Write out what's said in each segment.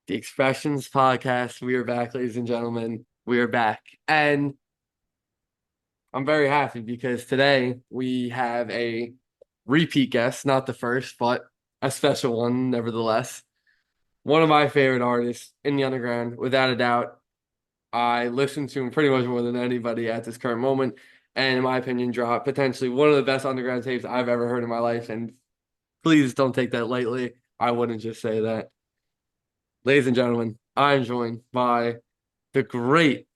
The Expressions podcast. We are back, ladies and gentlemen. We are back. And I'm very happy because today we have a repeat guest, not the first, but a special one, nevertheless. One of my favorite artists in the underground, without a doubt. I listen to him pretty much more than anybody at this current moment. And in my opinion, dropped potentially one of the best underground tapes I've ever heard in my life. And please don't take that lightly. I wouldn't just say that. Ladies and gentlemen, I'm joined by the great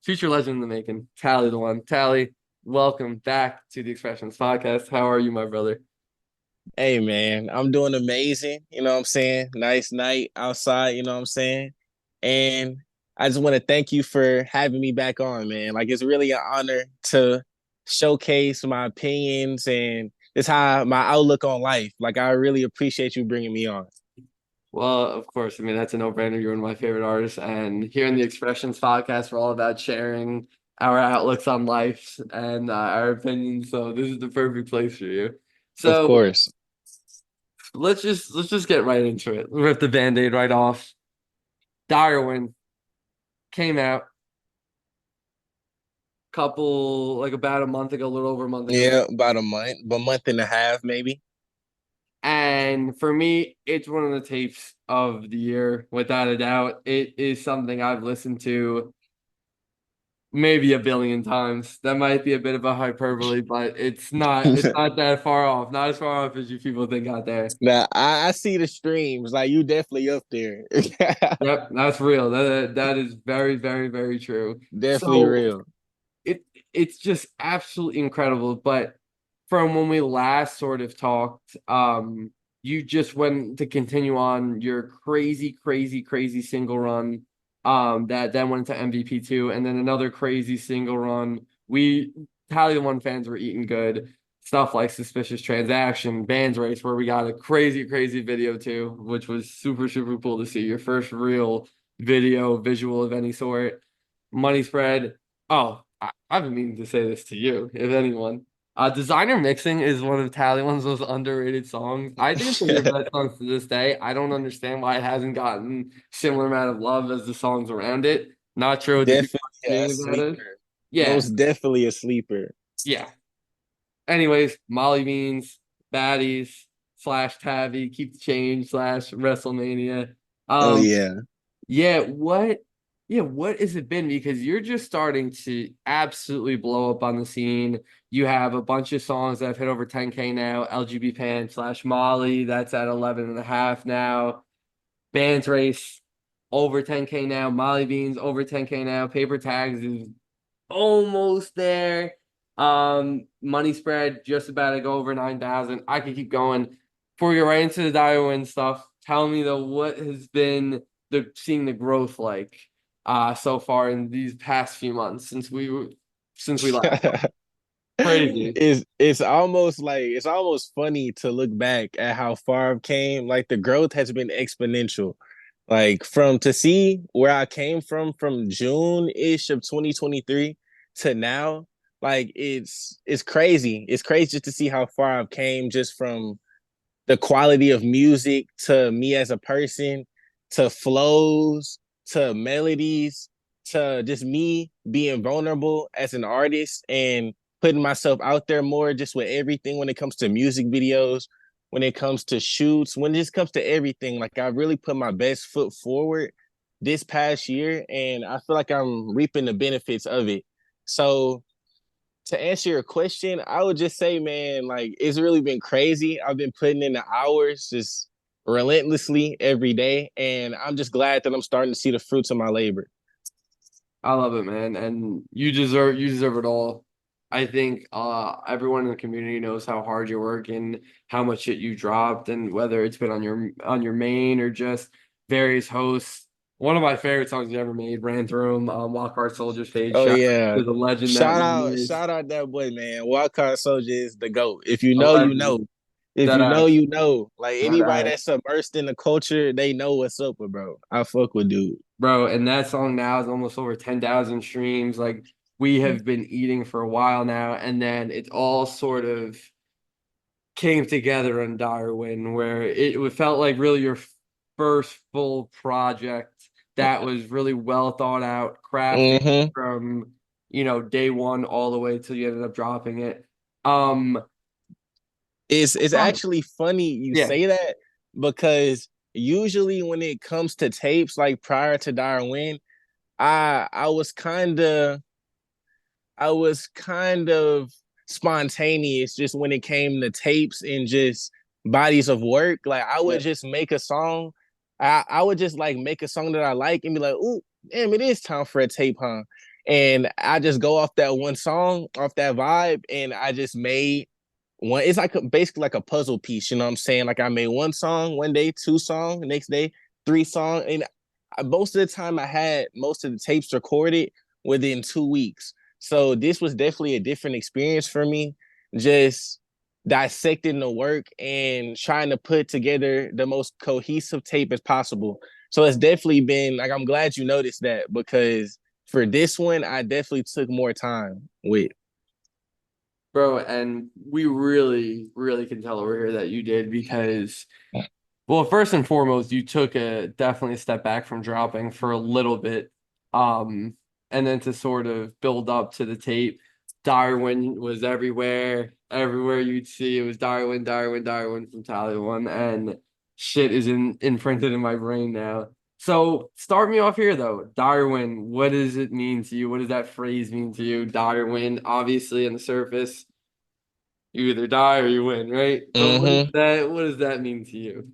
future legend in the making, Tally the One. Tally, welcome back to the Expressions podcast. How are you, my brother? Hey man, I'm doing amazing. You know what I'm saying? Nice night outside, you know what I'm saying? And I just want to thank you for having me back on, man. Like it's really an honor to showcase my opinions and it's how my outlook on life. Like I really appreciate you bringing me on. Well, of course, I mean, that's a no-brainer. You're one of my favorite artists. And here in the Expressions podcast, we're all about sharing our outlooks on life and our opinions. So this is the perfect place for you. Of So course. let's just get right into it. Rip the Band-Aid right off. Darwin came out couple like about a month ago, a little over a month ago. Yeah, about a month and a half maybe. And for me, it's one of the tapes of the year, without a doubt. It is something I've listened to maybe a billion times. That might be a bit of a hyperbole, but it's not that far off. Not as far off as you people think out there. Now I see the streams, like you definitely up there. Yep, that's real. That is very, very, very true. Definitely So real. it it's just absolutely incredible. But from when we last sort of talked, you just went to continue on your crazy, crazy, crazy single run, that then went into MVP2, and then another crazy single run. We Tally One fans were eating good stuff like Suspicious Transaction, Bands Race, where we got a crazy, crazy video too, which was super, super cool to see. Your first real video, visual of any sort. Money Spread. Oh, I've been meaning to say this to you, if anyone. Designer Mixing is one of Tally One's most underrated songs. I think it's one of your best songs to this day. I don't understand why it hasn't gotten similar amount of love as the songs around it. Not sure what the people Definitely are a saying about it. sleeper. Yeah, Most definitely a sleeper. yeah. Anyways, Molly Beans, Baddies, slash Tavi, Keep the Change, slash WrestleMania. Oh Um, yeah. Yeah, what has it been? Because you're just starting to absolutely blow up on the scene. You have a bunch of songs that have hit over 10K now. LGB Pan slash Molly, that's at 11 and a half now. Bands Race, over 10K now. Molly Beans, over 10K now. Paper Tags is almost there. Money Spread, just about to go over 9,000. I could keep going. Before we get right into the Darwin stuff, tell me though, what has been seeing the growth like so far in these past few months since we last talked? Crazy. It's almost funny to look back at how far I've came. Like the growth has been exponential. Like from to see where I came from June-ish of 2023 to now, like it's crazy. It's crazy just to see how far I've came just from the quality of music to me as a person, to flows, to melodies, to just me being vulnerable as an artist and putting myself out there more just with everything when it comes to music videos, when it comes to shoots, when it just comes to everything. Like I really put my best foot forward this past year and I feel like I'm reaping the benefits of it. So to answer your question, I would just say, man, like it's really been crazy. I've been putting in the hours just relentlessly every day, and I'm just glad that I'm starting to see the fruits of my labor. I love it, man. And you deserve it all. I think everyone in the community knows how hard you work and how much shit you dropped, and whether it's been on your main or just various hosts. One of my favorite songs you ever made ran through him, Walk Hard Soldiers page. Oh Shout out yeah. to the legend that he is. Shout out that boy, man. Wildcard Soldier is the GOAT. If you A know, you know. legend. If Dead you know, ass. you know. Like Dead anybody ass. that's immersed in the culture, they know what's up with bro. I fuck with dude. Bro, and that song now is almost over 10,000 streams. Like we have been eating for a while now, and then it all sort of came together on Darwin, where it felt like really first full project that was really well thought out, crafted Mm-hmm. from, day one all the way till you ended up dropping it. Um, It's actually funny you yeah, say that because usually when it comes to tapes, like prior to Darwin, I was kind of spontaneous just when it came to tapes and just bodies of work. Like I yeah, would just make a song. I would just like make a song that I like and be like, "Ooh, damn, it is time for a tape, huh?" And I just go off that one song, off that vibe, and I just made one. It's like basically like a puzzle piece. You know what I'm saying? Like I made one song one day, two song, the next day, three song, and most of the time I had most of the tapes recorded within 2 weeks. So this was definitely a different experience for me, just dissecting the work and trying to put together the most cohesive tape as possible. So it's definitely been like I'm glad you noticed that because for this one I definitely took more time with. bro. And we really, really can tell over here that you did because, well, first and foremost, you took a definitely a step back from dropping for a little bit. Um, and then to sort of build up to the tape, Darwin was everywhere. Everywhere you'd see it was Darwin, Darwin, Darwin from Tally One, and shit is imprinted in my brain now. So start me off here though. Darwin, what does it mean to you? What does that phrase mean to you? Darwin, obviously on the surface, you either die or you win, right? But Mm-hmm. what does that mean to you?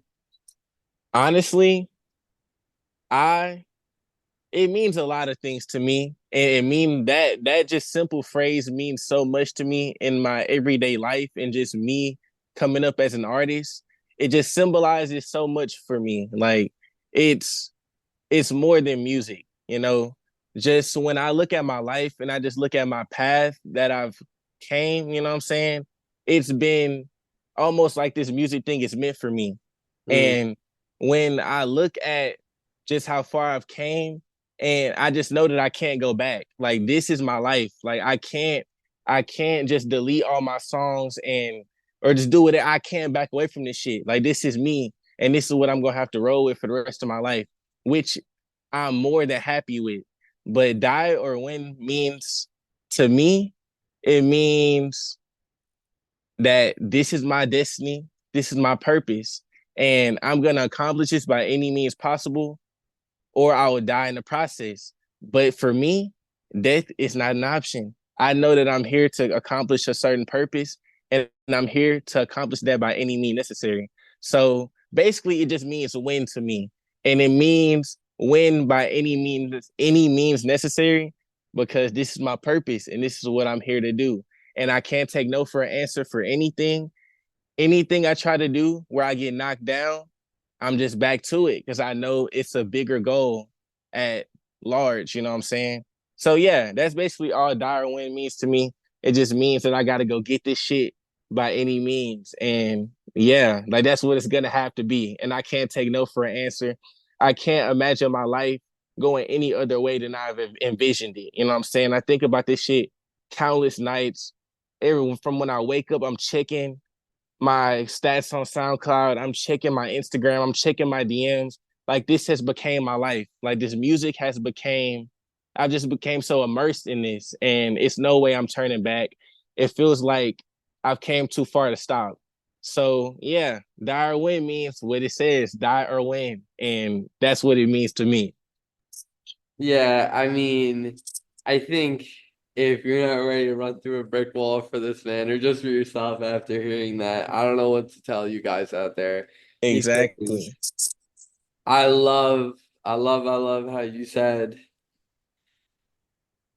Honestly, I it means a lot of things to me. And it mean that just simple phrase means so much to me in my everyday life and just me coming up as an artist. It just symbolizes so much for me. Like it's it's more than music, you know. Just when I look at my life and I just look at my path that I've came, you know what I'm saying? It's been almost like this music thing is meant for me. Mm, And when I look at just how far I've came, and I just know that I can't go back. Like this is my life. Like I can't just delete all my songs and or just do what I can't back away from this shit. Like this is me, and this is what I'm gonna have to roll with for the rest of my life, which I'm more than happy with. But die or win means to me, it means that this is my destiny, this is my purpose, and I'm gonna accomplish this by any means possible, or I would die in the process. But for me, death is not an option. I know that I'm here to accomplish a certain purpose, and I'm here to accomplish that by any means necessary. So basically, it just means win to me, and it means win by any means necessary, because this is my purpose and this is what I'm here to do. And I can't take no for an answer for anything. Anything I try to do where I get knocked down, I'm just back to it because I know it's a bigger goal at large. You know what I'm saying? So yeah, that's basically all Darwin means to me. It just means that I got to go get this shit by any means, and yeah, like that's what it's gonna have to be. And I can't take no for an answer. I can't imagine my life going any other way than I've envisioned it. You know what I'm saying? I think about this shit countless nights. Everyone from when I wake up, I'm checking my stats on SoundCloud. I'm checking my Instagram. I'm checking my DMs. Like this has became my life. Like this music has became. I just became so immersed in this, and it's no way I'm turning back. It feels like I've came too far to stop. So yeah, die or win means what it says, die or win, and that's what it means to me. yeah, I mean, I think if you're not ready to run through a brick wall for this man or just for yourself after hearing that, I don't know what to tell you guys out there because Exactly. I love, I love how you said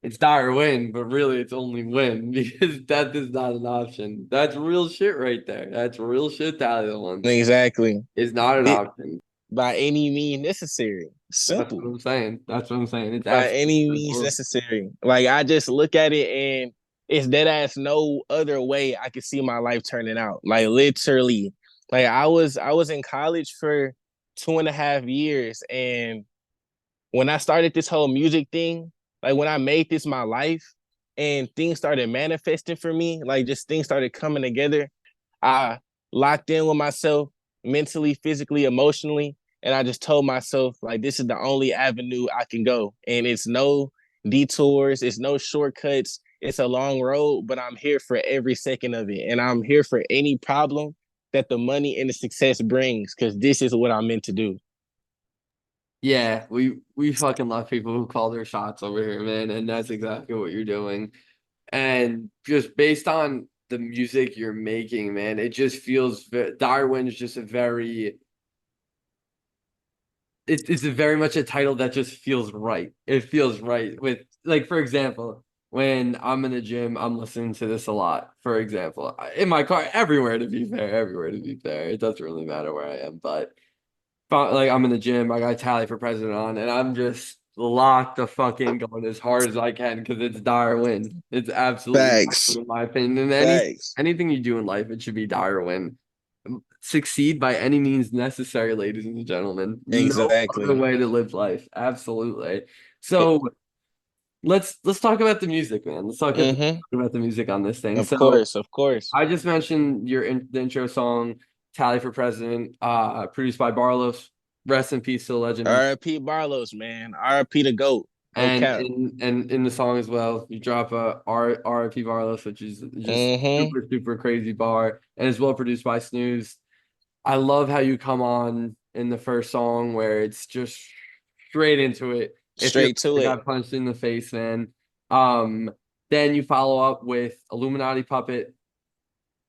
it's dire win, but really it's only win because death is not an option. That's real shit right there. That's real shit, Tally the one. Exactly. It's not an It, option. by any means necessary. That's what Simple. I'm saying. That's what I'm saying. It's By absolutely any means simple. necessary. Like I just look at it and it's dead ass no other way I could see my life turning out. Like literally. Like I was in college for 2.5 years. And when I started this whole music thing, like when I made this my life and things started manifesting for me, like just things started coming together, I locked in with myself mentally, physically, emotionally. And I just told myself, like, this is the only avenue I can go. And it's no detours, it's no shortcuts. It's a long road, but I'm here for every second of it. And I'm here for any problem that the money and the success brings, because this is what I'm meant to do. Yeah, we fucking love people who call their shots over here, man, and that's exactly what you're doing. And just based on the music you're making, man, it just feels Darwin is just a very it's a very much a title that just feels right. It feels right with like for example, when I'm in the gym, I'm listening to this a lot. For example, in my car, everywhere to be fair, everywhere to be fair. It doesn't really matter where I am, but like I'm in the gym, I got Tally for President on, and I'm just locked the fucking going as hard as I can because it's Darwin. It's absolutely Facts. Darwin, in my opinion. And Facts. anything you do in life, it should be Darwin. Succeed by any means necessary, ladies and gentlemen. No other Exactly. way to live life. Absolutely. So let's talk about the music, man. Talk Mm-hmm. about the music on this thing. Of So course, of course. I just mentioned the intro song, Tally for President, produced by Barlos. Rest in peace to the legend. R.I.P. Barlow's, man. R.I.P. the GOAT. No And cap. in the song as well, you drop a R.I.P. Barlos, which is just Mm-hmm. super crazy bar, and is well produced by Snooze. I love how you come on in the first song where it's just straight into it. It feels Straight to like I it. got punched in the face, man. Um, then you follow up with Illuminati Puppet,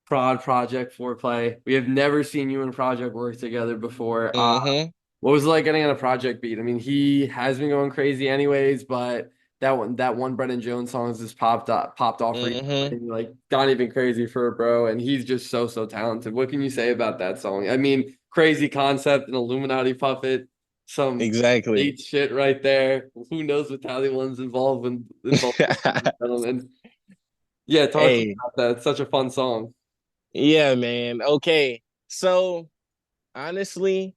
Prod Project Foreplay. We have never seen you and Project work together before. Mm-hmm. What was it like getting on a Project beat? I mean, he has been going crazy anyways, but that one Brennan Jones songs just popped off Mm-hmm. recently, like gone even crazy for a bro, and he's just so talented. What can you say about that song? I mean, crazy concept, an Illuminati puppet, some Exactly. eight shit right there. Who knows what Tally One's involved with, gentlemen. Yeah, talk to me Hey, about that. It's such a fun song. yeah, man. Okay. So honestly,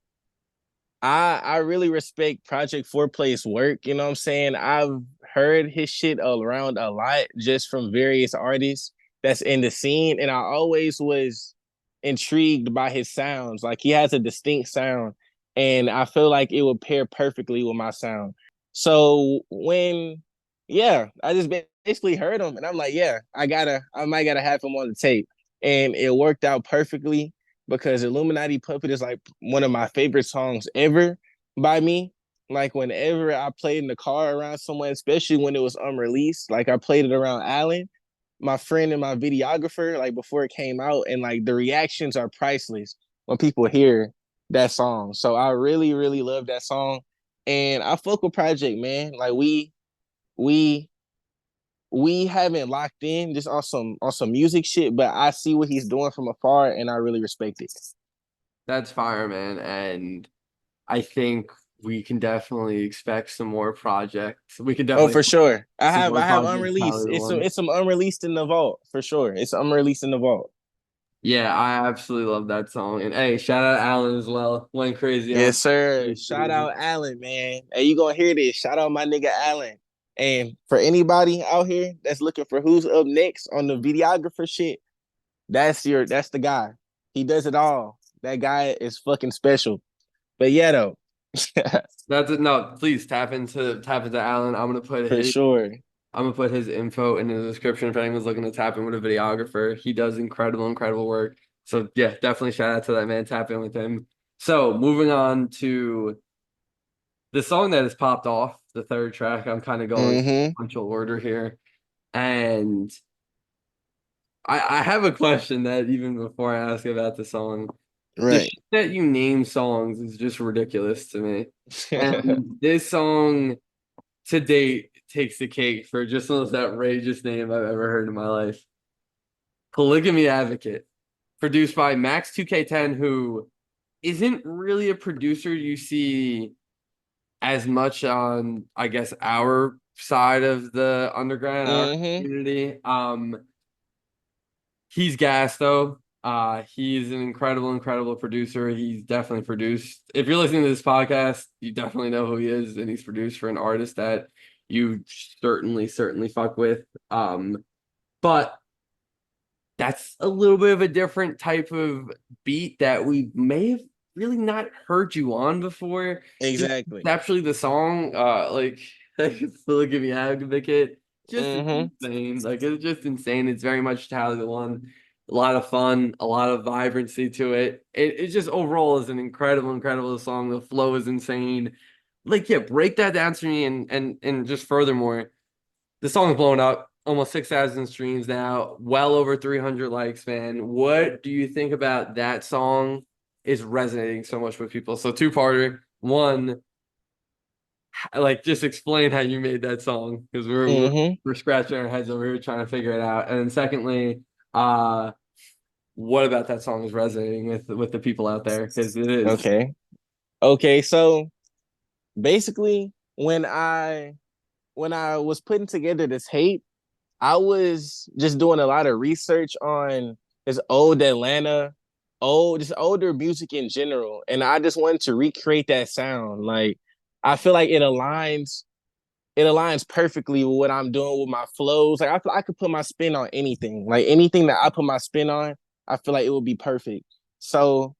I really respect Project Foreplay's work. You know what I'm saying? I've heard his shit around a lot just from various artists that's in the scene, and I always was intrigued by his sounds. Like he has a distinct sound, and I feel like it would pair perfectly with my sound. So when, yeah, I just basically heard him, and I'm like, yeah, I might gotta have him on the tape, and it worked out perfectly because Illuminati Puppet is like one of my favorite songs ever by me. Like whenever I played in the car around someone, especially when it was unreleased, like I played it around Allen, my friend and my videographer, like before it came out, and like the reactions are priceless when people hear that song. So I really, really love that song. And I fuck with Project, man. Like we we haven't locked in just on some music shit, but I see what he's doing from afar and I really respect it. That's fire, man. And I think we can definitely expect some more projects. We can Oh, definitely for sure. some more I have projects, unreleased. Tyler one. It's some unreleased in the vault for sure. It's unreleased in the vault. Yeah, I absolutely love that song. And hey, shout out Alan as well. Went crazy on Yes, sir. Crazy Shout Crazy. out Allen, man. Hey, you gonna hear this? Shout out my nigga Allen. And for anybody out here that's looking for who's up next on the videographer shit, that's the guy. He does it all. That guy is fucking special. But yeah, though, That's it. No, please tap into Alan. for sure. I'm gonna put his info in the description if anyone's looking to tap in with a videographer. He does incredible work. So yeah, definitely shout out to that man. Tap in with him. So moving on to the song that has popped off, the third track. I'm kind of going Mm-hmm. sequential order here. And I have a question that even before I ask about the song, the Right. shit that you name songs is just ridiculous to me. And this song to date takes the cake for just the most outrageous name I've ever heard in my life. Polygamy Advocate, produced by Max 2K10, who isn't really a producer you see as much on, I guess, our side of the underground, our Mm-hmm. community. He's gas though. He's an incredible producer. He's definitely produced. If you're listening to this podcast, you definitely know who he is, and he's produced for an artist that you certainly fuck with. But that's a little bit of a different type of beat that we may have really not heard you on before. Just Exactly. conceptually the song, like still give me advocate. Just Mm-hmm. insane. Like it's just insane. It's very much Tally one. A lot of fun, a lot of vibrancy to it. It just overall is an incredible, incredible song. The flow is insane. Like, yeah, break that down to me and just furthermore, the song's blown up, almost 6,000 streams now, well over 300 likes, man. What do you think about that song is resonating so much with people? So two-parter. One, like just explain how you made that song because Mm-hmm. we're scratching our heads over here trying to figure it out. And then secondly, uh, what about that song is resonating with the people out there? Because it is. Okay. Okay. So basically, when I was putting together this hate, I was just doing a lot of research on this old Atlanta, just older music in general, and I just wanted to recreate that sound. Like I feel like it aligns perfectly with what I'm doing with my flows. Like I feel I could put my spin on anything. Like anything that I put my spin on, I feel like it would be perfect. So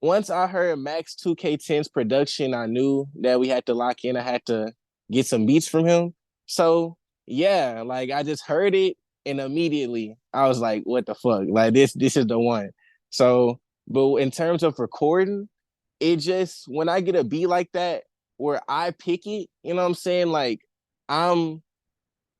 once I heard Max 2K10's production, I knew that we had to lock in. I had to get some beats from him. So yeah, like I just heard it and immediately I was like, what the fuck? Like this is the one. So, but in terms of recording, it just when I get a beat like that where I pick it, you know what I'm saying? Like I'm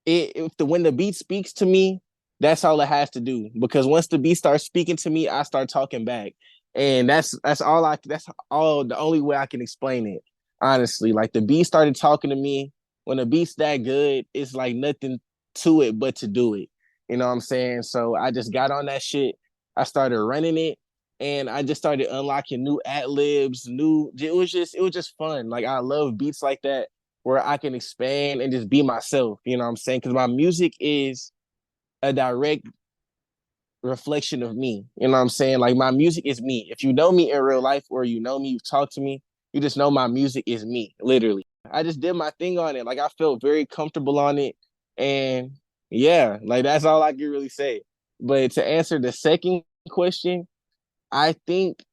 if the when the beat speaks to me, that's all it has to do. Because once the beat starts speaking to me, I start talking back, and that's all the only way I can explain it. Honestly, like the beat started talking to me. When the beat's that good, it's like nothing to it but to do it. You know what I'm saying? So I just got on that shit. I started running it, and I just started unlocking new ad libs. New, it was just fun. Like I love beats like that where I can expand and just be myself. You know what I'm saying? Because my music is a direct reflection of me. You know what I'm saying? Like my music is me. If you know me in real life or you know me, you've talked to me, you just know my music is me, literally. I just did my thing on it. Like I felt very comfortable on it. And yeah, like that's all I can really say. But to answer the second question, I think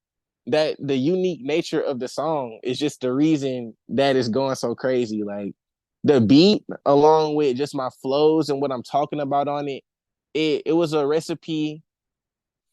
that the unique nature of the song is just the reason that it's going so crazy. Like the beat, along with just my flows and what I'm talking about on it, it was a recipe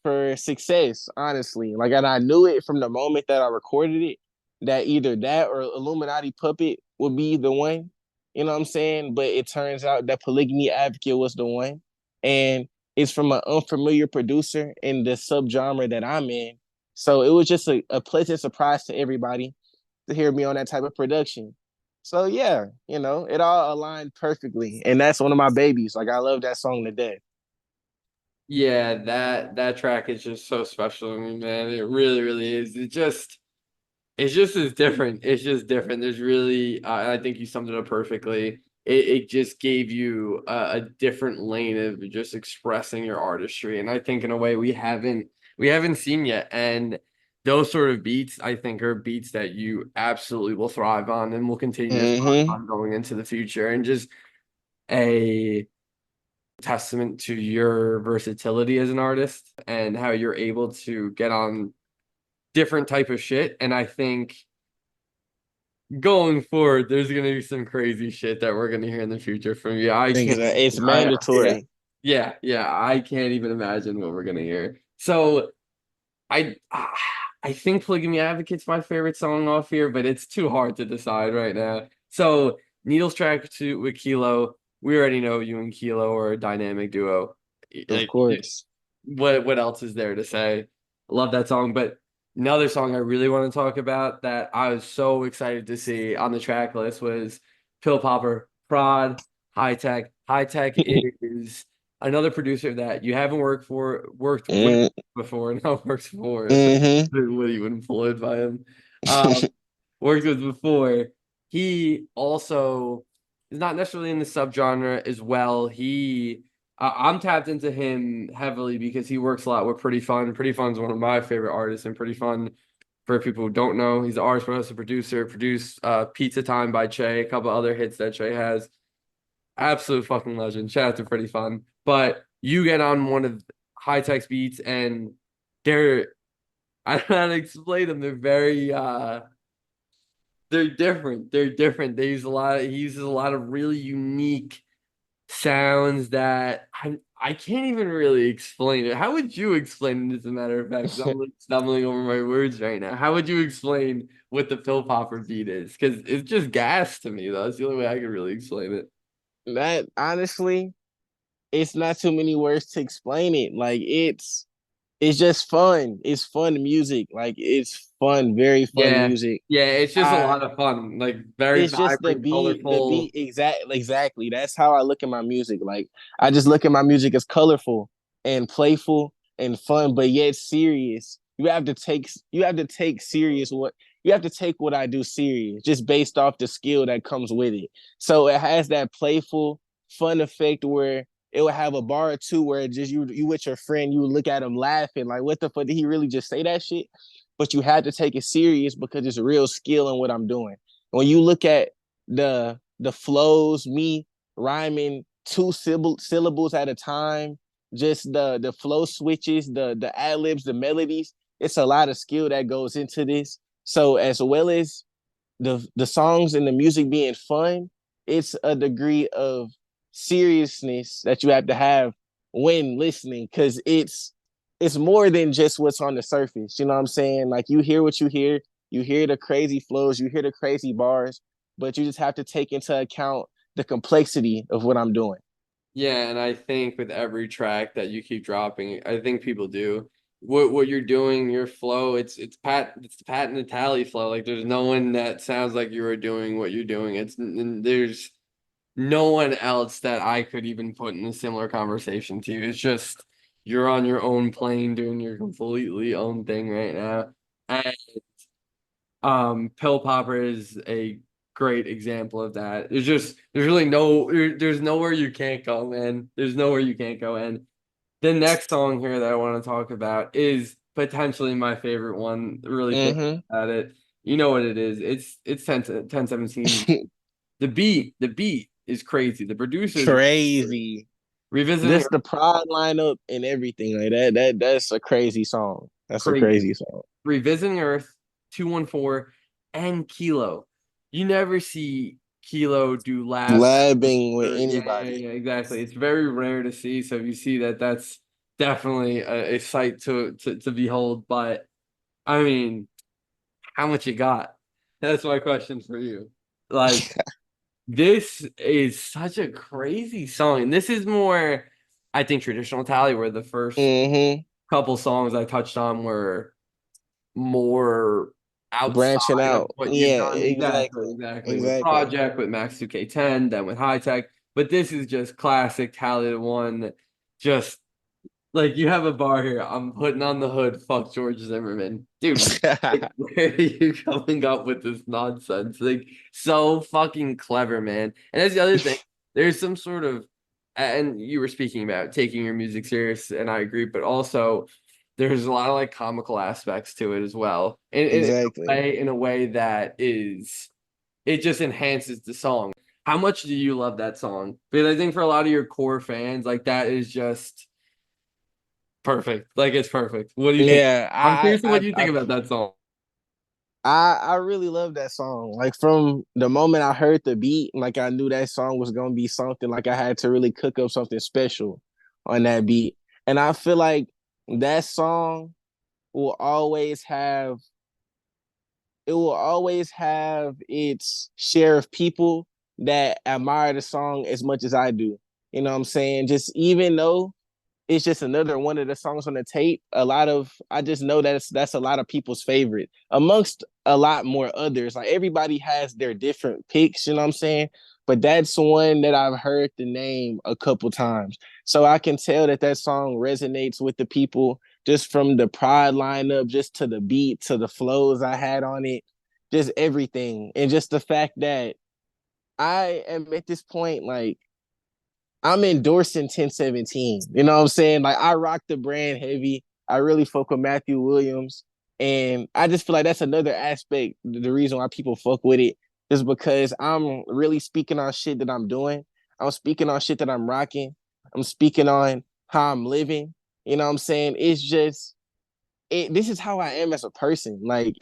for success, honestly. Like, and I knew it from the moment that I recorded it, that either that or Illuminati Puppet would be the one. You know what I'm saying? But it turns out that Polygamy Advocate was the one. And it's from an unfamiliar producer in the subgenre that I'm in. So it was just a pleasant surprise to everybody to hear me on that type of production. So yeah, you know, it all aligned perfectly. And that's one of my babies. Like I love that song to death. Yeah, that track is just so special to me, man. It really, really is. It's just is different. It's just different. There's really, I think you summed it up perfectly. It just gave you a different lane of just expressing your artistry, and I think in a way we haven't seen yet. And those sort of beats, I think, are beats that you absolutely will thrive on and will continue to thrive Mm-hmm. on going into the future. And just a testament to your versatility as an artist and how you're able to get on different type of shit. And I think going forward, there's gonna be some crazy shit that we're gonna hear in the future from you. I Think can't. it's Yeah, mandatory. yeah. I can't even imagine what we're gonna hear. So I, I think Polygamy Advocate's my favorite song off here, but it's too hard to decide right now. So Needles track two with Kilo. We already know you and Kilo are a dynamic duo. Of Like, course. what else is there to say? Love that song, but another song I really want to talk about that I was so excited to see on the track list was Pill Popper, Prod, High Tech. High Tech is another producer that you haven't worked with Mm, before, not worked for. hmm What you employed by him. Um, worked with before. He also is not necessarily in the subgenre as well. I'm tapped into him heavily because he works a lot with Pretty Fun. Pretty Fun's one of my favorite artists, and Pretty Fun, for people who don't know, he's an artist, but also producer. Produced Pizza Time by Che, a couple other hits that Che has. Absolute fucking legend. Shout out to Pretty Fun. But you get on one of High Tech's beats, and they're I don't know how to explain them. They're very they're different. They're different. He uses a lot of really unique sounds that I can't even really explain it. How would you explain it, as a matter of fact? 'Cause I'm like stumbling over my words right now. How would you explain what the pill popper beat is? Because it's just gas to me, though. That's the only way I could really explain it. That honestly, it's not too many words to explain it. Like it's just fun. It's fun music. Like it's fun, very fun Yeah. music. Yeah, it's just a I lot of fun. Like very it's just vibrant, the colorful. beat exactly. That's how I look at my music. Like I just look at my music as colorful and playful and fun, but yet serious. You have to take serious what you have to take what I do serious, just based off the skill that comes with it. So it has that playful, fun effect where it will have a bar or two where just you with your friend, you look at him laughing, like, what the fuck, did he really just say that shit? But you had to take it serious because it's real skill in what I'm doing. When you look at the flows, me rhyming two syllables at a time, just the flow switches, the ad libs, the melodies, it's a lot of skill that goes into this. So as well as the songs and the music being fun, it's a degree of seriousness that you have when listening, because it's more than just what's on the surface. You know what I'm saying? Like you hear what you hear the crazy flows, you hear the crazy bars, but you just have to take into account the complexity of what I'm doing. Yeah, and I think with every track that you keep dropping, I think people do. What you're doing, your flow, it's the patented tally flow. Like there's no one that sounds like you are doing what you're doing. There's no one else that I could even put in a similar conversation to you. It's just you're on your own plane doing your completely own thing right now. And Pill Popper is a great example of that. There's really there's nowhere you can't go, man. There's nowhere you can't go. And the next song here that I want to talk about is potentially my favorite one. Really think Mm-hmm. about it. You know what it is. It's 1017. The beat is crazy. The producers are Crazy. revisiting Just the prod lineup and everything like that's a crazy song. That's a crazy. crazy song. Revisiting Earth, 214, and Kilo. You never see Kilo do labs. Collabing with Yeah, anybody. exactly. It's very rare to see. So if you see that, that's definitely a sight to behold. But I mean, how much you got? That's my question for you. Like, this is such a crazy song. And this is more, I think, traditional Tally, where the first Mm-hmm. couple songs I touched on were more Branching outside of out. what you've Yeah, done. Exactly, exactly. exactly. With Exactly. Project, with Max 2K10, then with High Tech. But this is just classic Tally the One. Just like you have a bar here. I'm putting on the hood. Fuck George Zimmerman. Dude, like, where are you coming up with this nonsense? Like, so fucking clever, man. And that's the other thing. There's some sort of, and you were speaking about taking your music serious, and I agree, but also there's a lot of like comical aspects to it as well. Exactly. In a way that is, it just enhances the song. How much do you love that song? Because I think for a lot of your core fans, like that is just perfect. Like it's perfect. What do you think? Yeah, I'm curious to what you think about that song. I really love that song. Like from the moment I heard the beat, like I knew that song was gonna be something. Like I had to really cook up something special on that beat. And I feel like that song will always have it will always have its share of people that admire the song as much as I do. You know what I'm saying? Just even though it's just another one of the songs on the tape. I just know that's a lot of people's favorite amongst a lot more others. Like everybody has their different picks, you know what I'm saying? But that's one that I've heard the name a couple times. So I can tell that that song resonates with the people just from the pride lineup, just to the beat, to the flows I had on it, just everything. And just the fact that I am at this point, like, I'm endorsing 1017. You know what I'm saying? Like I rock the brand heavy. I really fuck with Matthew Williams. And I just feel like that's another aspect, the reason why people fuck with it is because I'm really speaking on shit that I'm doing. I'm speaking on shit that I'm rocking. I'm speaking on how I'm living. You know what I'm saying? this is how I am as a person. Like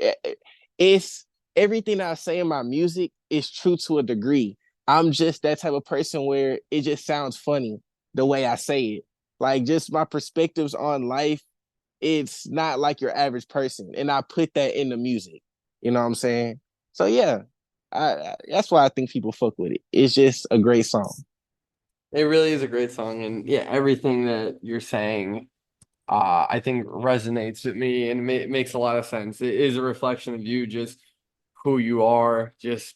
it's everything I say in my music is true to a degree. I'm just that type of person where it just sounds funny the way I say it. Like just my perspectives on life, it's not like your average person. And I put that in the music. You know what I'm saying? So yeah, that's why I think people fuck with it. It's just a great song. It really is a great song, and yeah, everything that you're saying, I think resonates with me and makes a lot of sense. It is a reflection of you, just who you are, just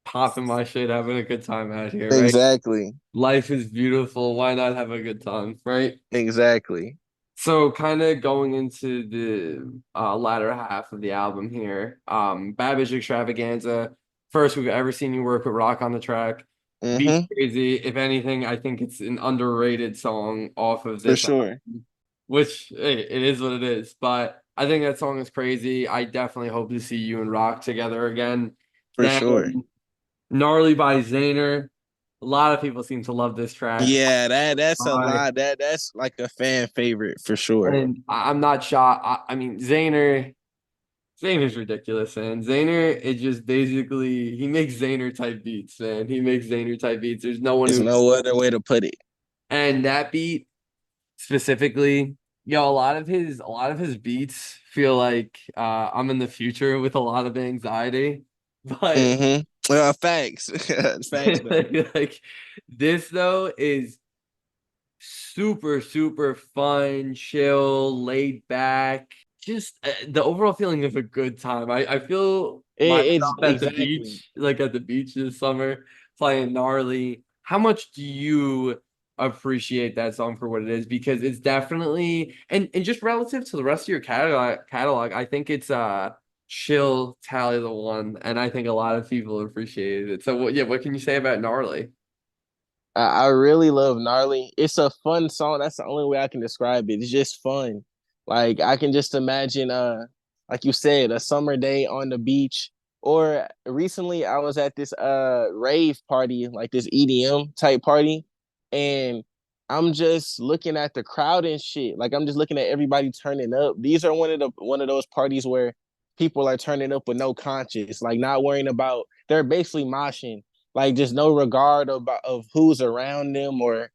popping my shit, having a good time out here, right? Exactly. Life is beautiful. Why not have a good time, right? Exactly. So kind of going into the latter half of the album here, Babbage Extravaganza, first we've ever seen you work with Rock on the track. Beats Mm-hmm. crazy. If anything, I think it's an underrated song off of For this sure. album, which hey, it is what it is. But I think that song is crazy. I definitely hope to see you and Rock together again. For Then sure. Gnarly by Zaner. A lot of people seem to love this track. Yeah, that's a I lot. That's like a fan favorite for sure. and I'm not shocked. I mean, Zayner's ridiculous, man. Zayner is just basically he makes Zayner type beats, man. He makes Zayner type beats. There's no one There's who no other way to put it. and that beat specifically, yo, a lot of his beats feel like I'm in the future with a lot of anxiety. But Mm-hmm. Facts. Facts though. like this though is super, super fun, chill, laid back. Just the overall feeling of a good time. I feel It's myself at the exactly. beach, like at the beach this summer, playing gnarly. How much do you appreciate that song for what it is? Because it's definitely and just relative to the rest of your catalog, I think it's chill tally the one, and I think a lot of people appreciated it. So yeah, what can you say about gnarly? I really love Gnarly. It's a fun song. That's the only way I can describe it. It's just fun. Like I can just imagine like you said, a summer day on the beach. Or recently I was at this rave party, like this EDM type party, and I'm just looking at the crowd and shit. Like I'm just looking at everybody turning up. These are one of those parties where people are turning up with no conscience, like not worrying about they're basically moshing, like just no regard of who's around them or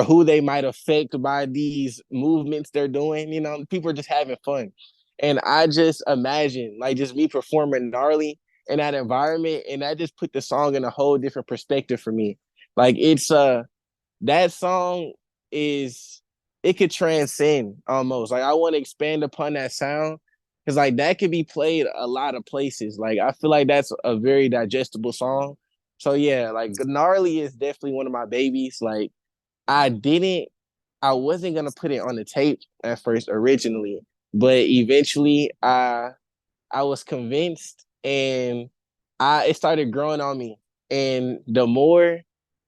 who they might affect by these movements they're doing. You know, people are just having fun. And I just imagine like just me performing gnarly in that environment, and that just put the song in a whole different perspective for me. Like it's that song is it could transcend almost. Like I want to expand upon that sound because like that could be played a lot of places. Like I feel like that's a very digestible song. So yeah, like gnarly is definitely one of my babies. Like I didn't, I wasn't gonna put it on the tape at first originally, but eventually I was convinced, and I it started growing on me. And the more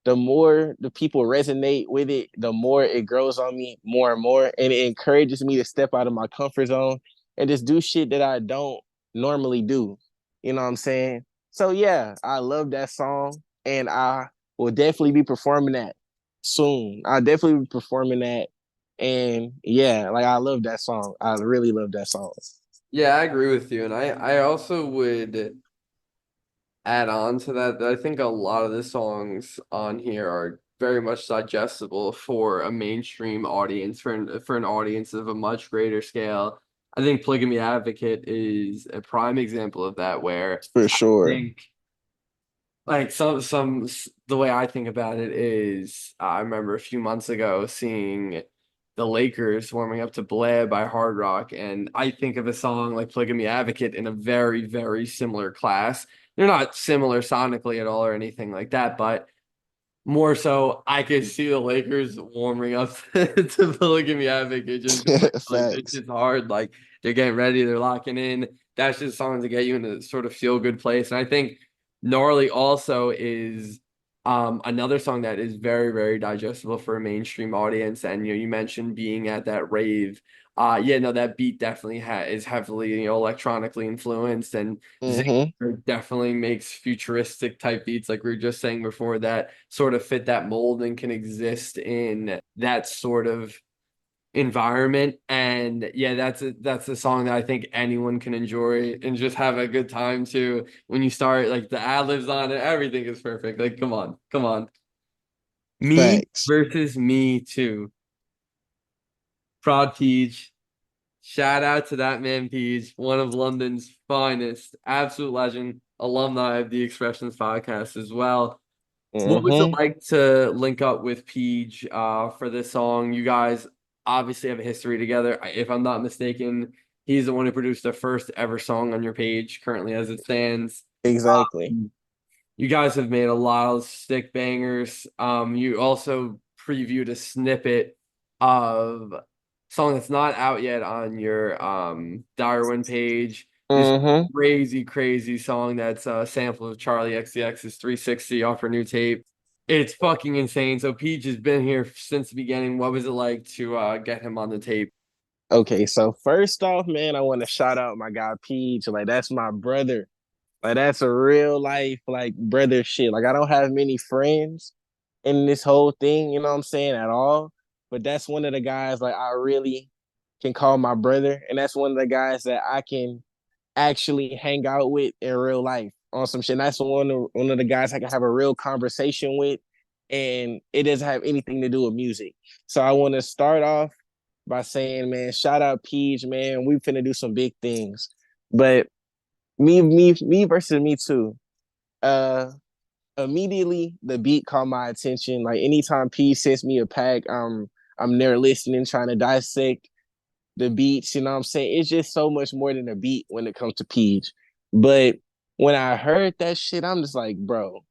the people resonate with it, the more it grows on me more and more. And it encourages me to step out of my comfort zone and just do shit that I don't normally do. You know what I'm saying? So yeah, I love that song, and I will definitely be performing that soon. I'll definitely be performing that. And yeah, like I love that song. I really love that song. Yeah, I agree with you, and I also would add on to that, I think a lot of the songs on here are very much digestible for a mainstream audience, for an audience of a much greater scale. I think Polygamy Advocate is a prime example of that, where For I sure. think like the way I think about it is I remember a few months ago seeing the Lakers warming up to Bleh by Hard Rock, and I think of a song like Polygamy Advocate in a very, very similar class. They're not similar sonically at all or anything like that, but more so I could see the Lakers warming up to Polygamy Advocate just because like it's Facts. just hard. Like they're getting ready, they're locking in. That's just songs to get you in a sort of feel good place. And I think Gnarly also is another song that is very, very digestible for a mainstream audience. And you mentioned being at that rave. Yeah, no, that beat definitely is heavily, electronically influenced, and Hmm. definitely makes futuristic type beats like we were just saying before that sort of fit that mold and can exist in that sort of environment. And yeah, that's a song that I think anyone can enjoy and just have a good time to. When you start, like the ad libs on it, everything is perfect. Like, come on, come on. Me Facts. versus me too. Prod Peach. Shout out to that man Peach, one of London's finest, absolute legend, alumni of the Expressions podcast as well. What was it Mm-hmm. like to link up with Peach for this song? You guys obviously have a history together. If I'm not mistaken, he's the one who produced the first ever song on your page currently as it stands. Exactly. You guys have made a lot of stick bangers. You also previewed a snippet of a song that's not out yet on your Darwin page. This Mm-hmm. crazy, crazy song that's a sample of Charlie XCX's 360 off her new tape. It's fucking insane. So Peach has been here since the beginning. What was it like to get him on the tape? Okay, so first off, man, I want to shout out my guy Peach. Like that's my brother. Like that's a real life like brother shit. Like I don't have many friends in this whole thing, you know what I'm saying, at all. But that's one of the guys like I really can call my brother. And that's one of the guys that I can actually hang out with in real life on some shit. And that's one of the guys I can have a real conversation with. And it doesn't have anything to do with music. So I want to start off by saying, man, shout out Peach, man. We finna do some big things. But me versus me too. Uh Immediately the beat caught my attention. Like anytime P sends me a pack, I'm there listening, trying to dissect the beats, you know what I'm saying? It's just so much more than a beat when it comes to Peach. But when I heard that shit, I'm just like, bro,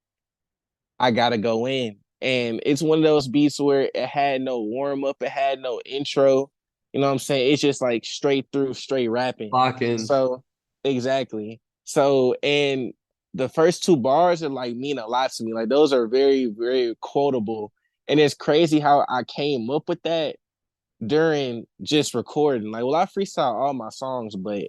I gotta go in. And it's one of those beats where it had no warm up, it had no intro. You know what I'm saying? It's just like straight through, straight rapping. Lock in. So exactly. So and the first two bars are like mean a lot to me. Like those are very, very quotable. And it's crazy how I came up with that during just recording. Like, well, I freestyle all my songs, but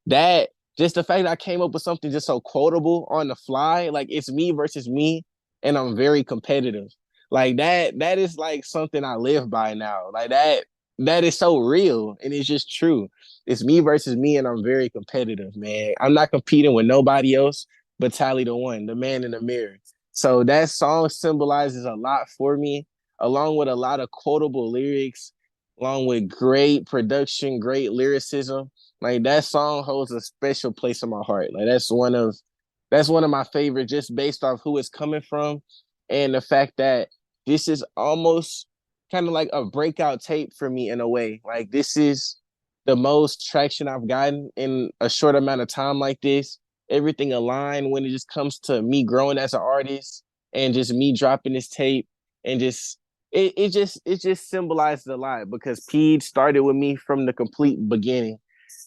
that just the fact that I came up with something just so quotable on the fly, like it's me versus me, and I'm very competitive. Like that is like something I live by now. Like that is so real and it's just true. It's me versus me, and I'm very competitive, man. I'm not competing with nobody else but Tally the One, the man in the mirror. So that song symbolizes a lot for me, along with a lot of quotable lyrics, along with great production, great lyricism. Like that song holds a special place in my heart. Like that's one of my favorite, just based off who it's coming from and the fact that this is almost kind of like a breakout tape for me in a way. Like this is the most traction I've gotten in a short amount of time like this. Everything aligned when it just comes to me growing as an artist and just me dropping this tape and just it just symbolizes a lot because Pede started with me from the complete beginning.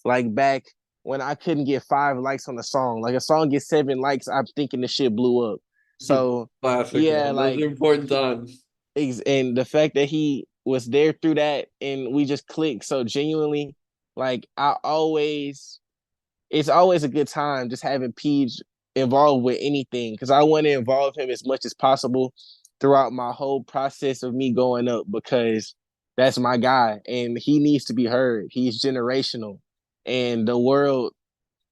Like back when I couldn't get 5 likes on a song. Like a song gets 7 likes, I'm thinking the shit blew up. So Classic, yeah, man. Those like are important times. and the fact that he was there through that and we just clicked so genuinely, like it's always a good time just having Peach involved with anything because I want to involve him as much as possible throughout my whole process of me going up because that's my guy and he needs to be heard. He's generational, and the world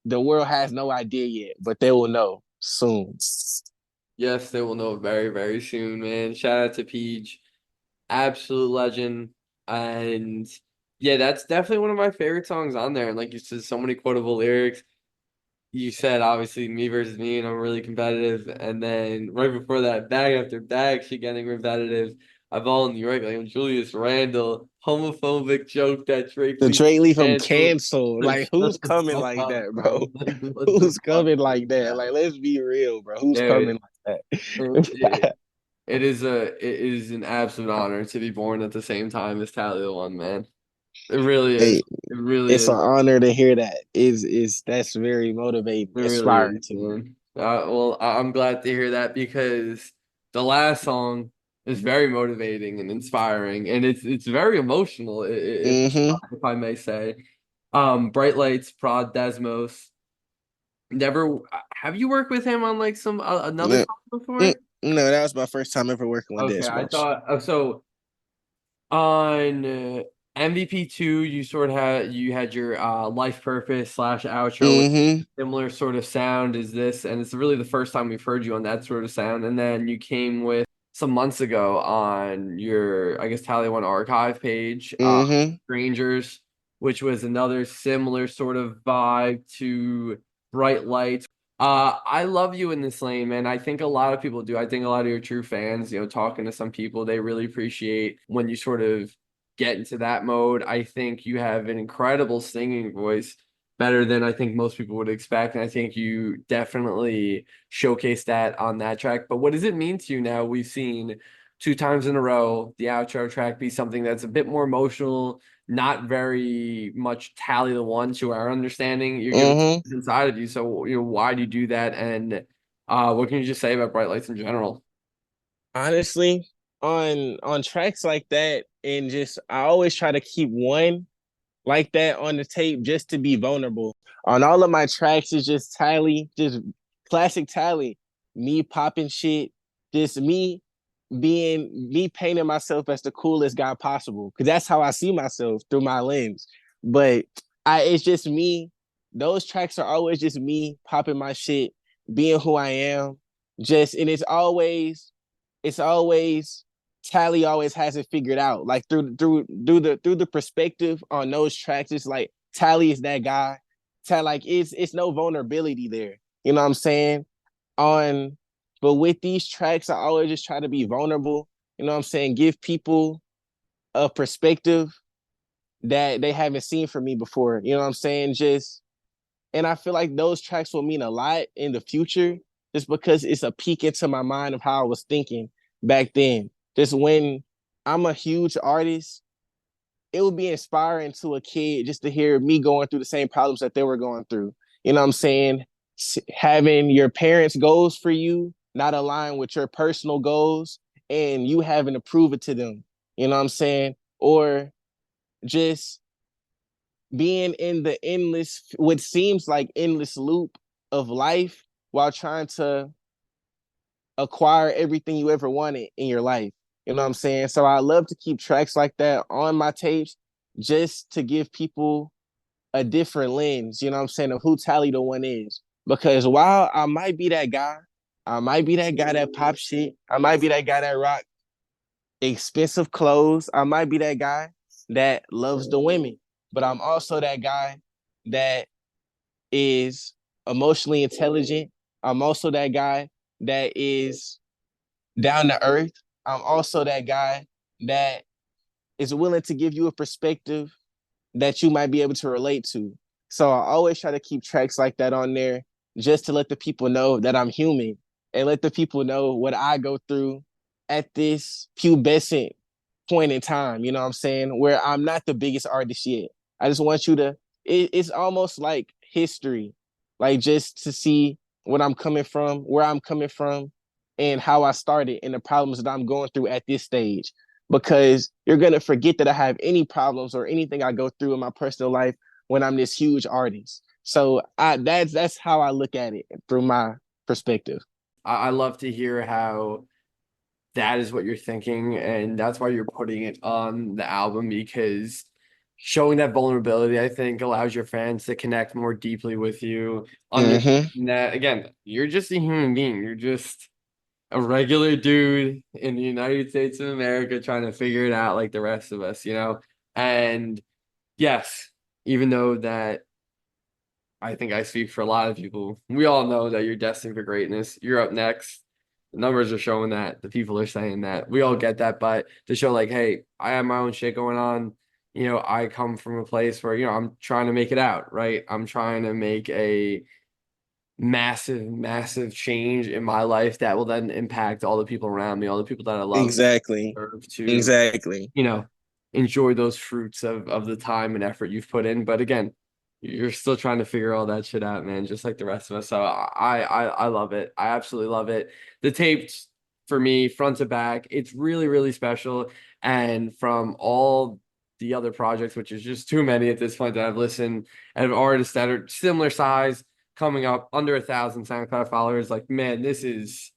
has no idea yet, but they will know soon. Yes, they will know very, very soon, man. Shout out to Peach. Absolute legend. And yeah, that's definitely one of my favorite songs on there. And like you said, so many quotable lyrics. You said obviously me versus me, and I'm really competitive. And then right before that, bag after bag, she getting repetitive. I'm all in New York, like I'm Julius Randle, homophobic joke that Drake The Lee Drake Lee from canceled. Cancel, Like, like who's shut the coming fuck like up, that, bro? bro. What the Who's fuck coming is like that? that? Like, let's be real, bro. Who's Dude, coming like it, that? it is an absolute honor to be born at the same time as Tally the One, man. It really is. Hey, It really it's is. an honor to hear that. Is that's very motivating, It really is, inspiring to me. man. Well, I'm glad to hear that because the last song is very motivating and inspiring, and it's very emotional, Mm-hmm. if I may say. Bright Lights, Prod, Desmos. Never have you worked with him on like some another No, song before? no, that was my first time ever working with Okay, I Desmos. thought so on. MVP two, you had your life purpose slash outro with Mm-hmm. similar sort of sound as this, and it's really the first time we've heard you on that sort of sound. And then you came with some months ago on your, I guess, Tally One archive page, Mm-hmm. Strangers, which was another similar sort of vibe to Bright Lights. I love you in this lane, man. I think a lot of people do. I think a lot of your true fans, talking to some people, they really appreciate when you sort of get into that mode. I think you have an incredible singing voice, better than I think most people would expect. And I think you definitely showcased that on that track. But what does it mean to you now? We've seen two times in a row the outro track be something that's a bit more emotional, not very much tally the one to our understanding. You're giving Mm-hmm. inside of you. So, why do you do that? And what can you just say about Bright Lights in general? Honestly, on tracks like that, and just I always try to keep one like that on the tape just to be vulnerable. On all of my tracks is just Tally, just classic Tally. Me popping shit, just me painting myself as the coolest guy possible. Cause that's how I see myself through my lens. But it's just me. Those tracks are always just me popping my shit, being who I am. Just and it's always Tally always has it figured out. Like through the perspective on those tracks, it's like Tally is that guy. Tally, like it's no vulnerability there. You know what I'm saying? On but with these tracks, I always just try to be vulnerable. You know what I'm saying? Give people a perspective that they haven't seen from me before. You know what I'm saying? Just and I feel like those tracks will mean a lot in the future just because it's a peek into my mind of how I was thinking back then. Just when I'm a huge artist, it would be inspiring to a kid just to hear me going through the same problems that they were going through. You know what I'm saying? Having your parents' goals for you not align with your personal goals and you having to prove it to them. You know what I'm saying? Or just being in the endless, what seems like endless loop of life while trying to acquire everything you ever wanted in your life. You know what I'm saying? So I love to keep tracks like that on my tapes just to give people a different lens, you know what I'm saying, of who Tally the One is. Because while I might be that guy, I might be that guy that pop shit, I might be that guy that rock expensive clothes, I might be that guy that loves the women, but I'm also that guy that is emotionally intelligent. I'm also that guy that is down to earth. I'm also that guy that is willing to give you a perspective that you might be able to relate to. So I always try to keep tracks like that on there just to let the people know that I'm human and let the people know what I go through at this pubescent point in time, you know what I'm saying? Where I'm not the biggest artist yet. I just want you to, it's almost like history, like just to see what I'm coming from, where I'm coming from, and how I started and the problems that I'm going through at this stage. Because you're going to forget that I have any problems or anything I go through in my personal life when I'm this huge artist. So that's how I look at it through my perspective. I love to hear how that is what you're thinking, and that's why you're putting it on the album, because showing that vulnerability, I think, allows your fans to connect more deeply with you. Mm-hmm. Understand that again, you're just a human being. You're just a regular dude in the United States of America trying to figure it out like the rest of us, you know? And yes, even though that I think I speak for a lot of people. We all know that you're destined for greatness. You're up next. The numbers are showing that. The people are saying that. We all get that. But to show, like, hey, I have my own shit going on. I come from a place where, I'm trying to make it out, right? I'm trying to make a massive, massive change in my life that will then impact all the people around me, all the people that I love, Exactly. deserve to, Exactly. you know, enjoy those fruits of the time and effort you've put in. But again, you're still trying to figure all that shit out, man, just like the rest of us. So I love it. I absolutely love it. The tapes for me, front to back, it's really, really special. And from all the other projects, which is just too many at this point that I've listened, and artists that are similar size, coming up under 1,000 SoundCloud followers, like, man, this is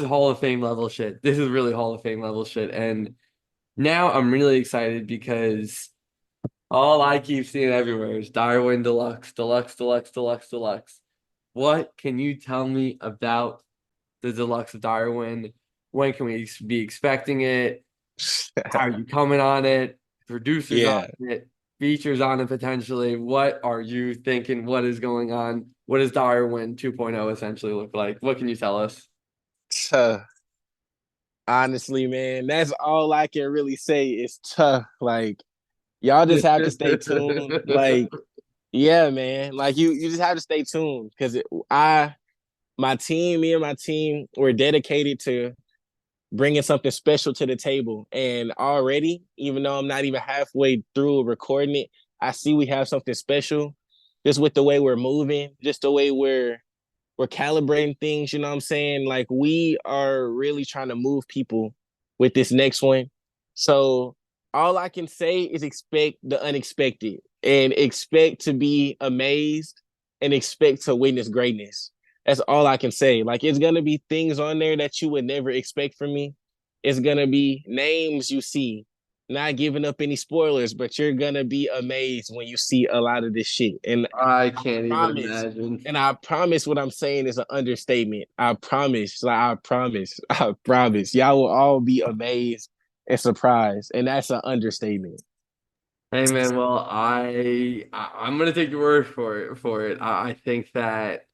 Hall of Fame level shit. This is really Hall of Fame level shit. And Now I'm really excited because all I keep seeing everywhere is Darwin Deluxe, Deluxe, Deluxe, Deluxe, Deluxe. What can you tell me about the Deluxe Darwin? When can we be expecting it? How are you coming on it? Producers on Yeah. it, features on it potentially. What are you thinking? What is going on? What does Darwin 2.0 essentially look like? What can you tell us? Tough. Honestly, man, that's all I can really say is tough. Like, y'all just have to stay tuned. Like, yeah, man. Like you just have to stay tuned because my team, me and my team, we're dedicated to bringing something special to the table. And already, even though I'm not even halfway through recording it, I see we have something special just with the way we're moving, just the way we're calibrating things, you know what I'm saying? Like we are really trying to move people with this next one. So all I can say is expect the unexpected and expect to be amazed and expect to witness greatness. That's all I can say. Like it's gonna be things on there that you would never expect from me. It's gonna be names you see. Not giving up any spoilers, but you're gonna be amazed when you see a lot of this shit. And I I can't even promise, imagine. and I promise what I'm saying is an understatement. I promise, like I promise, I promise. Y'all will all be amazed and surprised, and that's an understatement. Hey man, well I'm gonna take your word for it. I think that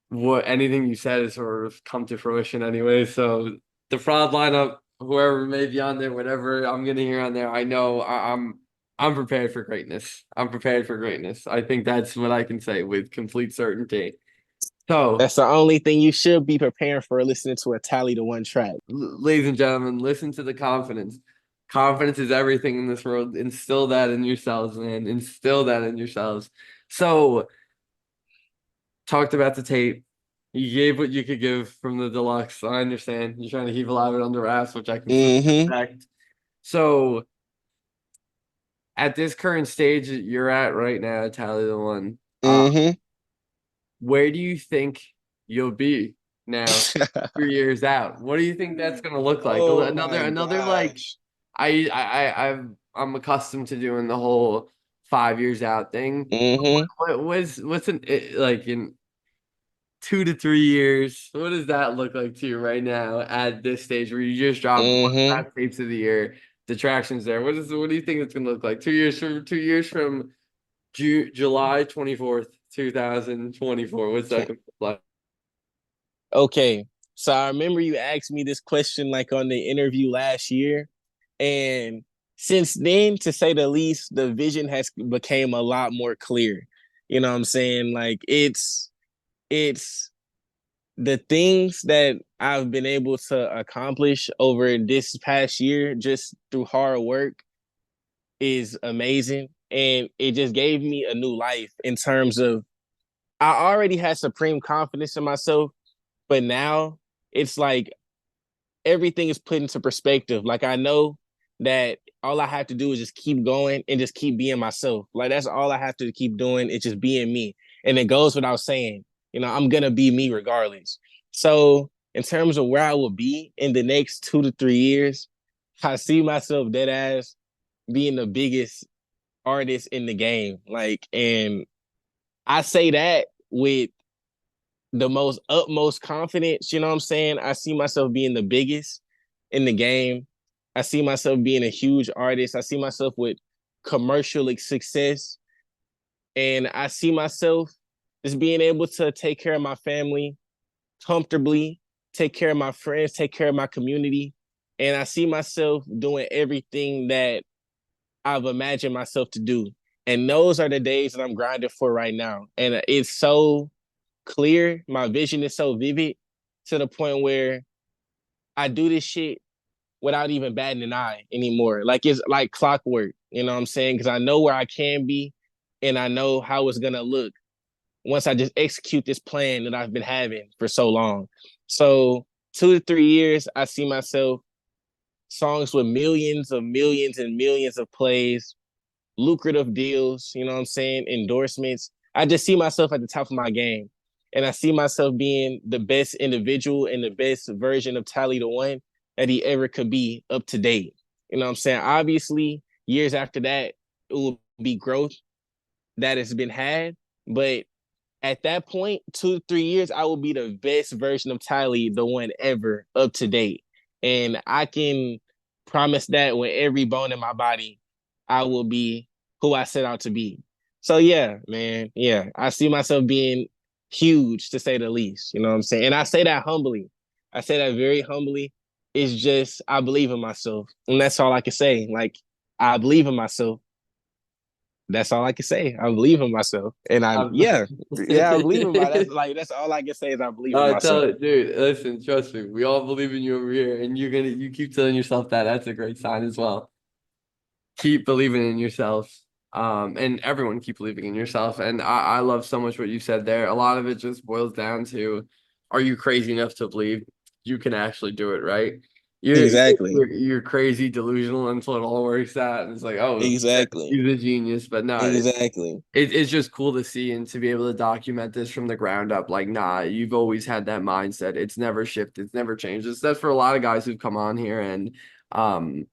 what anything you said has sort of come to fruition anyway. So the fraud lineup, whoever may be on there, whatever I'm gonna hear on there, I know I'm prepared for greatness. I'm prepared for greatness. I think that's what I can say with complete certainty. So, That's the only thing you should be preparing for listening to a tally to one track. ladies and gentlemen, listen to the confidence. Confidence is everything in this world. Instill that in yourselves, man. Instill that in yourselves. So, talked about the tape. You gave what you could give from the deluxe. I understand. You're trying to heave a lot of it under wraps, which I completely Mm-hmm. respect. So, at this current stage that you're at right now, Tally the One, Mm-hmm. where do you think you'll be now, 3 years out? What do you think that's gonna look like? Oh my Another like gosh. I'm accustomed to doing the whole 5 years out thing. Mm-hmm. What's like in 2 to 3 years? What does that look like to you right now at this stage where you just dropped one of the Mm-hmm. best tapes of the year? The traction's there. What do you think it's gonna look like? 2 years from 2 years from July 24th, 2024. What's that gonna look like? Okay. So I remember you asked me this question like on the interview last year. And since then, to say the least, the vision has became a lot more clear. You know what I'm saying? Like it's the things that I've been able to accomplish over this past year just through hard work is amazing. And it just gave me a new life in terms of I already had supreme confidence in myself, but now it's like everything is put into perspective. Like I know that all I have to do is just keep going and just keep being myself. Like that's all I have to keep doing is just being me. And it goes without saying, I'm gonna be me regardless. So in terms of where I will be in the next 2 to 3 years, I see myself dead ass being the biggest artist in the game. Like, and I say that with the most utmost confidence. You know what I'm saying? I see myself being the biggest in the game. I see myself being a huge artist. I see myself with commercial success. And I see myself just being able to take care of my family comfortably, take care of my friends, take care of my community. And I see myself doing everything that I've imagined myself to do. And those are the days that I'm grinding for right now. And it's so clear. My vision is so vivid to the point where I do this shit without even batting an eye anymore. Like it's like clockwork, you know what I'm saying? Because I know where I can be and I know how it's gonna look once I just execute this plan that I've been having for so long. So 2 to 3 years, I see myself songs with millions and millions of plays, lucrative deals, you know what I'm saying? Endorsements. I just see myself at the top of my game. And I see myself being the best individual and the best version of Tally the One that he ever could be up to date. You know what I'm saying? Obviously, years after that, it will be growth that has been had. But at that point, 2 3 years, I will be the best version of Tali, the one ever up to date. And I can promise that with every bone in my body, I will be who I set out to be. So yeah, man, yeah, I see myself being huge to say the least. You know what I'm saying? And I say that humbly. I say that very humbly. It's just I believe in myself, and that's all I can say. Like I believe in myself. That's all I can say. I believe in myself, and I Um, yeah, yeah, I believe in my. That's all I can say is I believe in Tell myself. it, dude. Listen, trust me. We all believe in you over here, and you keep telling yourself that. That's a great sign as well. Keep believing in yourself. And everyone keep believing in yourself. And I love so much what you said there. A lot of it just boils down to, are you crazy enough to believe you can actually do it, right? Exactly, You're crazy delusional until it all works out. And it's like, oh, yeah, exactly, he's a genius. But no, exactly. it's just cool to see and to be able to document this from the ground up. Like, nah, you've always had that mindset. It's never shifted, it's never changed. That's for a lot of guys who've come on here and um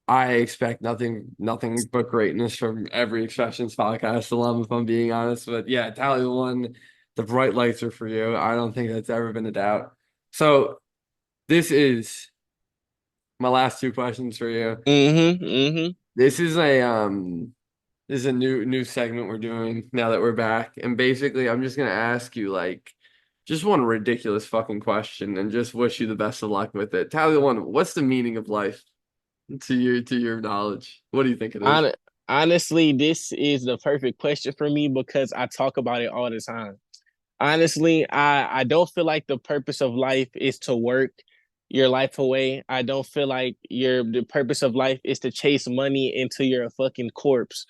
I expect nothing but greatness from every Expressions podcast alum, if I'm being honest. But yeah, Tally one, the bright lights are for you. I don't think that's ever been a doubt. So this is my last two questions for you. Mm-hmm. Mm-hmm. This is a this is a new segment we're doing now that we're back. And basically I'm just gonna ask you like just one ridiculous fucking question and just wish you the best of luck with it. Tally one, what's the meaning of life to your knowledge? What do you think it is? Hon- Honestly, this is the perfect question for me because I talk about it all the time. Honestly, I don't feel like the purpose of life is to work your life away. I don't feel like the purpose of life is to chase money until you're a fucking corpse.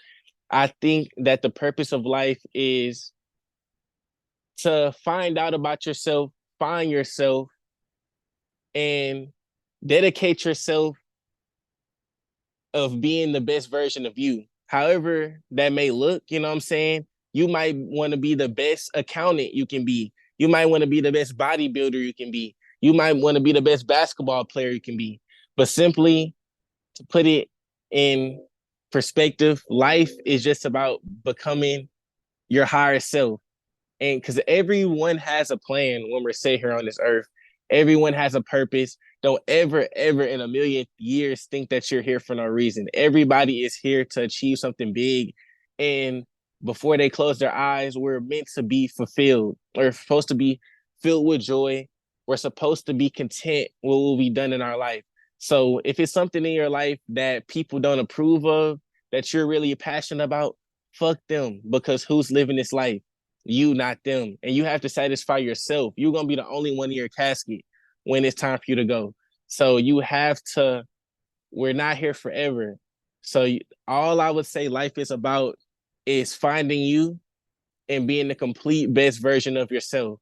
I think that the purpose of life is to find out about yourself, find yourself, and dedicate yourself of being the best version of you. However, that may look, you know what I'm saying? You might want to be the best accountant you can be. You might want to be the best bodybuilder you can be. You might want to be the best basketball player you can be. But simply to put it in perspective, life is just about becoming your higher self. And because everyone has a plan when we're sitting here on this earth, everyone has a purpose. Don't ever in a million years think that you're here for no reason. Everybody is here to achieve something big. And before they close their eyes, we're meant to be fulfilled. We're supposed to be filled with joy. We're supposed to be content with what we've done in our life. So if it's something in your life that people don't approve of, that you're really passionate about, fuck them, because who's living this life? You, not them. And you have to satisfy yourself. You're going to be the only one in your casket when it's time for you to go. So you have to, we're not here forever. So all I would say life is about is finding you and being the complete best version of yourself.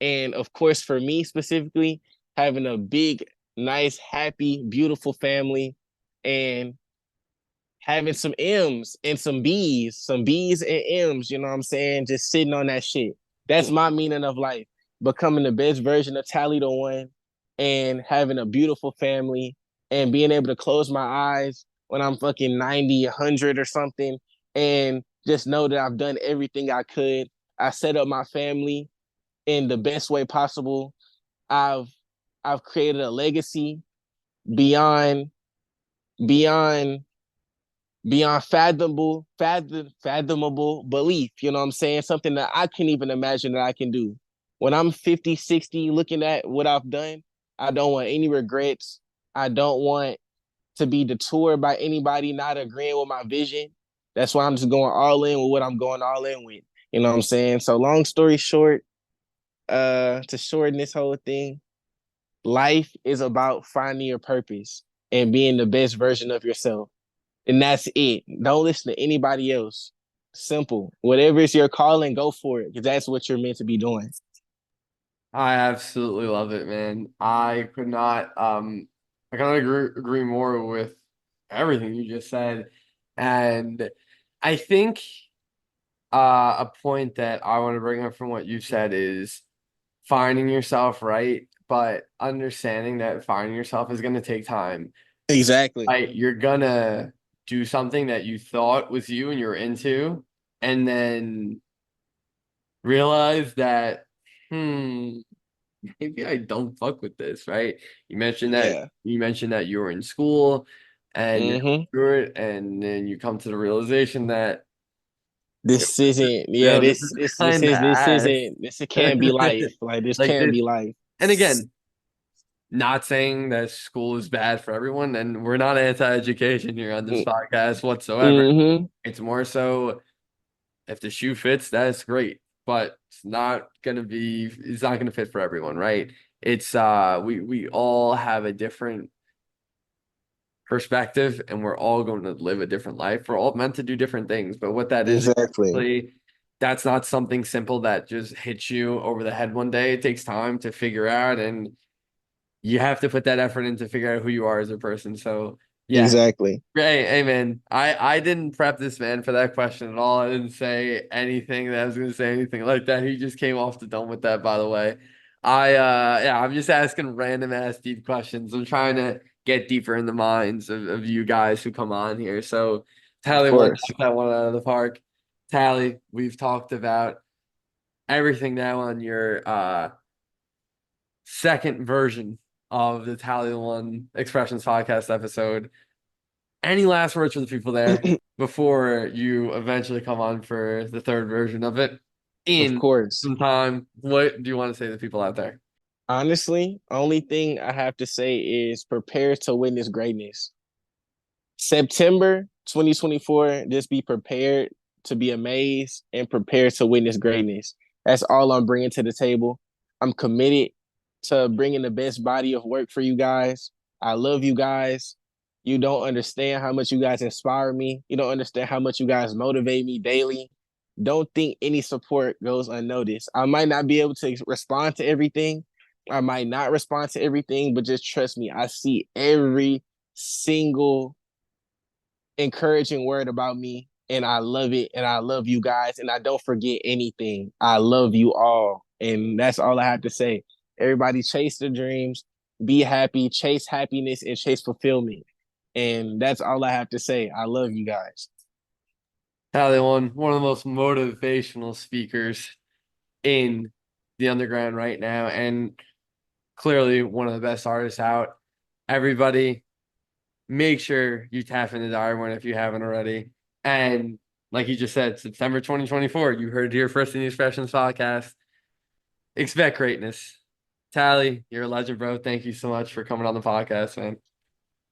And of course, for me specifically, having a big, nice, happy, beautiful family and having some M's and some B's and M's, you know what I'm saying? Just sitting on that shit. That's my meaning of life. Becoming the best version of Tally the One and having a beautiful family and being able to close my eyes when I'm fucking 90, 100 or something and just know that I've done everything I could. I set up my family in the best way possible. I've I've created a legacy beyond beyond beyond fathomable belief. You know what I'm saying? Something that I can't even imagine that I can do. When I'm 50, 60, looking at what I've done, I don't want any regrets. I don't want to be detoured by anybody not agreeing with my vision. That's why I'm just going all in with what I'm going all in with. You know what I'm saying? So long story short, to shorten this whole thing, life is about finding your purpose and being the best version of yourself. And that's it. Don't listen to anybody else. Simple. Whatever is your calling, go for it because that's what you're meant to be doing. I absolutely love it, man. I cannot agree more with everything you just said. And I think a point that I want to bring up from what you said is finding yourself, right? But understanding that finding yourself is going to take time. Exactly. Right? You're gonna do something that you thought was you and you're into, and then realize that, hmm, maybe I don't fuck with this, right? Yeah. You mentioned that you were in school and you're Mm-hmm. through it, and then you come to the realization that yo, This isn't, yeah, yo, this is kind of this ass. isn't, this can't be life. Like, this Like can't this, be life. and again, not saying that school is bad for everyone, and we're not anti-education here on this podcast whatsoever. Mm-hmm. It's more so if the shoe fits, that's great, but it's not gonna fit for everyone, right? It's we all have a different perspective and we're all going to live a different life. We're all meant to do different things, but what that is Exactly. exactly, that's not something simple that just hits you over the head one day. It takes time to figure out, and you have to put that effort in to figure out who you are as a person. So yeah. Exactly. Hey man, I didn't prep this man for that question at all. I didn't say anything that I was gonna say anything like that. He just came off the dome with that, by the way. Yeah, I'm just asking random ass deep questions. I'm trying to get deeper in the minds of you guys who come on here. So Of Tally one course. knocked that one out of the park. Tally, we've talked about everything now on your second version of the Tally One Expressions podcast episode. Any last words for the people there before you eventually come on for the third version of it Of in course. some time? What do you want to say to the people out there? Honestly, only thing I have to say is prepare to witness greatness. September 2024, just be prepared to be amazed and prepared to witness greatness. That's all I'm bringing to the table. I'm committed to bringing the best body of work for you guys. I love you guys. You don't understand how much you guys inspire me. You don't understand how much you guys motivate me daily. Don't think any support goes unnoticed. I might not be able to respond to everything. I might not respond to everything, but just trust me, I see every single encouraging word about me, and I love it, and I love you guys, and I don't forget anything. I love you all, and that's all I have to say. Everybody chase their dreams, be happy, chase happiness, and chase fulfillment. And that's all I have to say. I love you guys. Tally one of the most motivational speakers in the underground right now, and clearly one of the best artists out. Everybody, make sure you tap into Darwin if you haven't already. And like you just said, September 2024, you heard it here first in the Expressions podcast. Expect greatness. Tally, you're a legend, bro. Thank you so much for coming on the podcast, man.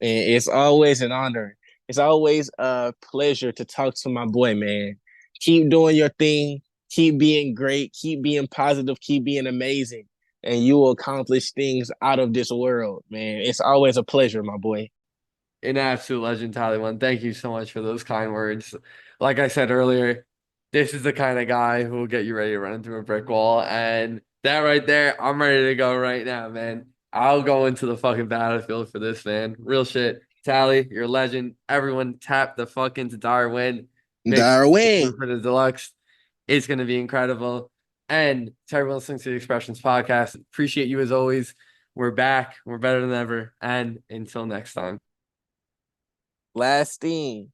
And it's always an honor. It's always a pleasure to talk to my boy, man. Keep doing your thing. Keep being great. Keep being positive. Keep being amazing. And you will accomplish things out of this world, man. It's always a pleasure, my boy. An absolute legend, Tally One. Thank you so much for those kind words. Like I said earlier, this is the kind of guy who will get you ready to run into a brick wall. And that right there, I'm ready to go right now, man. I'll go into the fucking battlefield for this, man. Real shit. Tally, you're a legend. Everyone tap the fuck into Darwin. Make sure Darwin. for the deluxe. It's gonna be incredible. And to everyone listening to the Expressions podcast, appreciate you as always. We're back. We're better than ever. And until next time. Last thing.